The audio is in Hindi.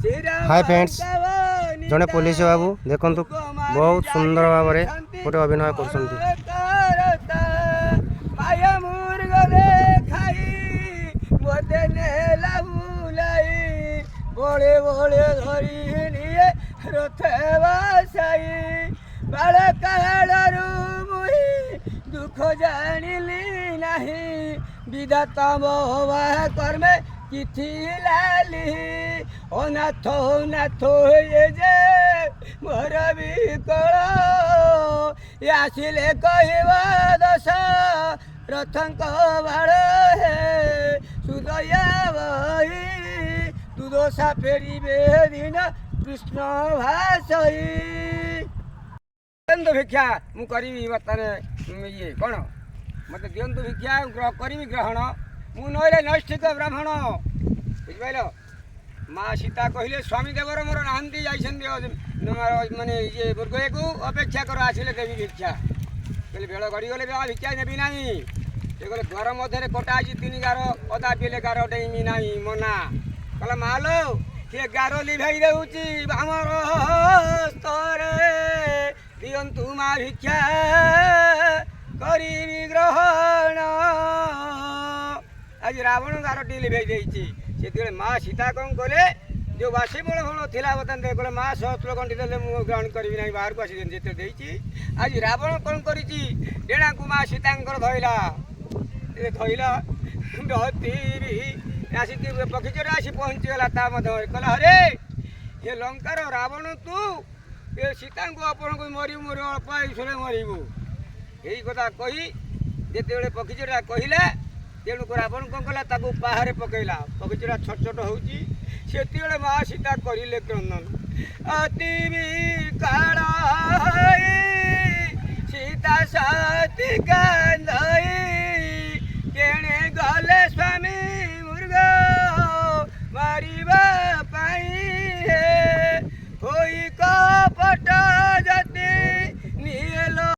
हाय फ्रेंड्स, जड़े पुलिस बाबू देखु बहुत सुंदर भाव में गोटे अभिनय कर बड़े बड़े धरी रथ बसाई बाल कालू मुही दुख जानिली नहीं विधाता मोह कर्मे किथि लाली अनाथ अनाथ ये जे मोर विकल आसिले कहवा दश रथंक बाड़ हे सुदया बही तू दोषा फेरी दिन कृष्ण भाषई दिंतु भिक्षा मु करी बर्तमान ये कौन मत दिंतु भिक्षा करी ग्रहण मु नईले नैष्ठिक ब्राह्मण बुझिपाल माँ सीता कहले स्वामी देवर मोर नहांती जाइछन्ती माने ये दुर्गय को अपेक्षा कर आसिले देवी भिक्षा कहले बेल गड़ी गले भिक्षा नेबी नाही ये गले द्वार मध्य कटा आज 3 गार अदा पीले गार डेमी नाही मना कहला मालो से गार लिभाई देउची हमर स्तरे दियंतु माँ भिक्षा करी ग्रहण आज रावण गार टी लिभाई देइची से माँ सीता कौन कले जो बासी बड़ फल थिला बता कहले माँ सहस्त्र घंटी देले मु ग्रहण करी ना बाहर को आसी जेते देइची आज रावण कौन करिची डेणा को माँ सीतांकर धइला धइला डती आसिक पक्षीचर आसी पहुँचीगला ता कहला अरे ये लंकार रावण तू ये सीता को आपण को मरी मोर अल्प आयुषे मरबू यही कथा कही जिते पक्षीचरा कहला तेणु रावण कौन कला बाहर पकईला पक्षीचरा छोट छोट होती माँ सीता करें क्रंदन अति काल सीता सती